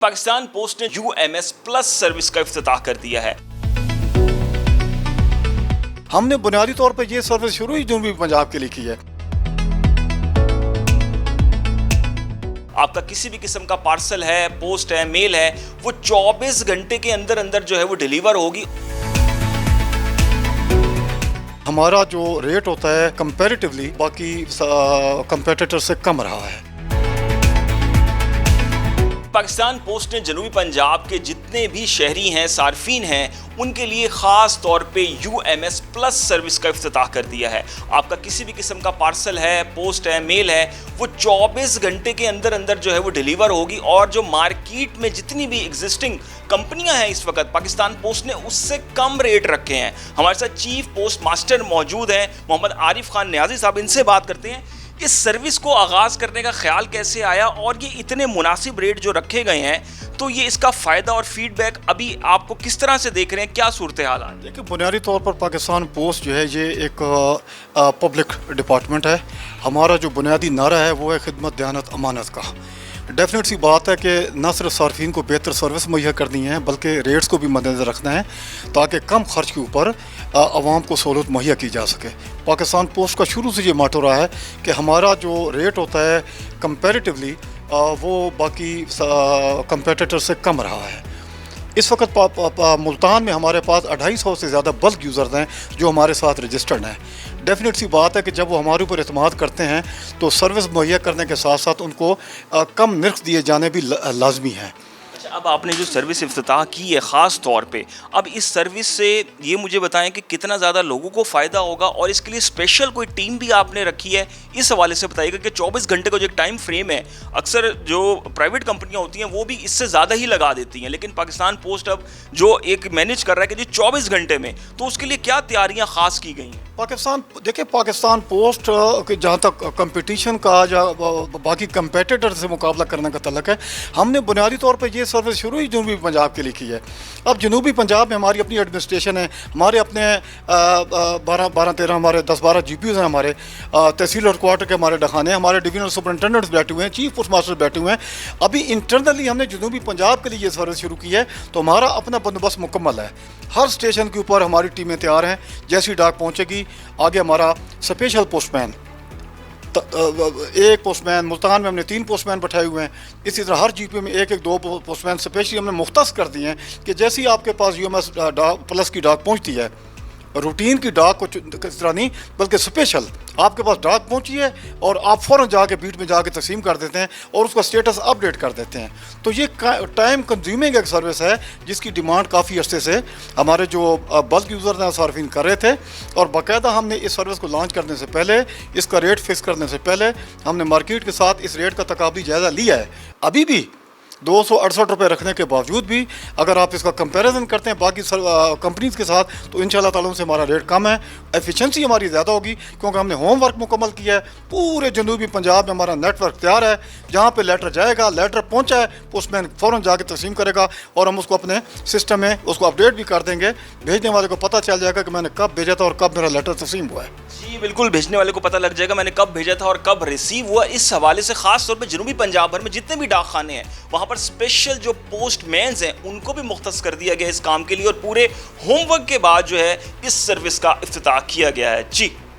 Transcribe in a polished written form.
Pakistan post ने UMS plus service का इफ्तिताह कर दिया है। हमने बुनियादी तौर पर यह सर्विस शुरू ही जनूबी पंजाब के लिए की है। आपका किसी भी किस्म का पार्सल है, पोस्ट है, मेल है, वो 24 घंटे के अंदर अंदर जो है वो डिलीवर होगी। हमारा जो रेट होता है कंपैरेटिवली बाकी कंपेटिटर से कम रहा है। पाकिस्तान पोस्ट ने जनूबी पंजाब के जितने भी शहरी हैं, सार्फिन हैं, उनके लिए ख़ास तौर पे UMS प्लस सर्विस का इफ्तिताह कर दिया है। आपका किसी भी किस्म का पार्सल है, पोस्ट है, मेल है, वो 24 घंटे के अंदर अंदर जो है वो डिलीवर होगी। और जो मार्केट में जितनी भी एग्जिस्टिंग कंपनियां हैं इस वक्त, पाकिस्तान पोस्ट ने उससे कम रेट रखे हैं। हमारे साथ चीफ पोस्ट मास्टर मौजूद हैं मोहम्मद आरिफ खान न्याजी साहब, इनसे बात करते हैं। इस सर्विस को आगाज़ करने का ख्याल कैसे आया और ये इतने मुनासिब रेट जो रखे गए हैं, तो ये इसका फ़ायदा और फीडबैक अभी आपको किस तरह से देख रहे हैं, क्या सूरत हाल है? देखिए, बुनियादी तौर पर पाकिस्तान पोस्ट जो है ये एक पब्लिक डिपार्टमेंट है। हमारा जो बुनियादी नारा है वो है खिदमत, दयानत, अमानत का। डेफिनेट सी बात है कि न सिर्फ सार्फिन को बेहतर सर्विस मुहैया करनी है बल्कि रेट्स को भी मद्देनज़र रखना है ताकि कम खर्च के ऊपर आवाम को सहूलत मुहैया की जा सके। पाकिस्तान पोस्ट का शुरू से ये मोटो रहा है कि हमारा जो रेट होता है कंपैरेटिवली वो बाकी कंपेटिटर से कम रहा है। इस वक्त मुल्तान में हमारे पास 250 से ज़्यादा बल्क यूज़र्स हैं जो हमारे साथ रजिस्टर्ड हैं। डेफिनेट सी बात है कि जब वो हमारे ऊपर एतमाद करते हैं तो सर्विस मुहैया करने के साथ साथ उनको कम निर्ख दिए जाने भी लाजमी हैं। अब आपने जो सर्विस इफ्तिताह की है ख़ास तौर पे, अब इस सर्विस से ये मुझे बताएं कि कितना ज़्यादा लोगों को फ़ायदा होगा और इसके लिए स्पेशल कोई टीम भी आपने रखी है, इस हवाले से बताइएगा कि 24 घंटे का जो एक टाइम फ्रेम है, अक्सर जो प्राइवेट कंपनियां होती हैं वो भी इससे ज़्यादा ही लगा देती हैं, लेकिन पाकिस्तान पोस्ट अब जो एक मैनेज कर रहा है कि जी 24 घंटे में, तो उसके लिए क्या तैयारियाँ ख़ास की गई हैं? पाकिस्तान पोस्ट के जहाँ तक कंपटीशन का या बाकी कंपेटिटर से मुकाबला करने का तल्लक है, हमने बुनियादी तौर पर ये सर्विस शुरू ही जनूबी पंजाब के लिए की है। अब जनूबी पंजाब में हमारी अपनी एडमिनिस्ट्रेशन है, हमारे अपने 12-13 हमारे 10-12 GPOs हैं, हमारे तहसील और क्वार्टर के हमारे डखाने, हमारे डिवीजनल सुपरिटेंडेंट्स बैठे हुए हैं, चीफ पोस्ट मास्टर बैठे हुए हैं। अभी इंटरनली हमने जनूबी पंजाब के लिए ये सर्विस शुरू की है, तो हमारा अपना बंदोबस्त मुकम्मल है। हर स्टेशन के ऊपर हमारी टीमें तैयार हैं। जैसी डाक पहुँचेगी आगे हमारा स्पेशल पोस्टमैन, एक पोस्टमैन, मुल्तान में हमने 3 पोस्टमैन बैठाए हुए हैं। इसी तरह हर GPO में 1-2 पोस्टमैन स्पेशली हमने मुख्तस कर दिए हैं कि जैसे ही आपके पास UMS प्लस की डाक पहुंचती है, रूटीन की डाक को इस तरह नहीं बल्कि स्पेशल आपके पास डाक पहुंची है और आप फ़ौरन जाके बीट में जाके तकसीम कर देते हैं और उसका स्टेटस अपडेट कर देते हैं। तो ये टाइम कंज्यूमिंग एक सर्विस है जिसकी डिमांड काफ़ी अरसे से हमारे जो बल्क यूज़र हैं सार्फिन कर रहे थे। और बाकायदा हमने इस सर्विस को लॉन्च करने से पहले, इसका रेट फिक्स करने से पहले हमने मार्केट के साथ इस रेट का तकाबली जायज़ा लिया है। अभी भी 268 रुपये रखने के बावजूद भी अगर आप इसका कंपैरिजन करते हैं बाकी कंपनीज़ के साथ तो इंशाल्लाह ताला से हमारा रेट कम है, एफिशिएंसी हमारी ज़्यादा होगी क्योंकि हमने होमवर्क मुकम्मल किया है। पूरे जनूबी पंजाब में हमारा नेटवर्क तैयार है। जहाँ पे लेटर जाएगा, लेटर पहुँचा है, पोस्टमैन फ़ौरन जाके तस्लीम करेगा और हम उसको अपने सिस्टम में उसको अपडेट भी कर देंगे। भेजने वाले को पता चल जाएगा कि मैंने कब भेजा था और कब मेरा लेटर तस्लीम हुआ है। जी बिल्कुल, भेजने वाले को पता लग जाएगा मैंने कब भेजा था और कब रिसीव हुआ। इस हवाले से ख़ास तौर पर जनूबी पंजाब भर में जितने भी डाक खाने हैं वहाँ पर स्पेशल जो पोस्टमैन्स हैं उनको भी मुख्तस कर दिया गया इस काम के लिए और पूरे होमवर्क के बाद जो है इस सर्विस का इफ्तिताह किया गया है। जी।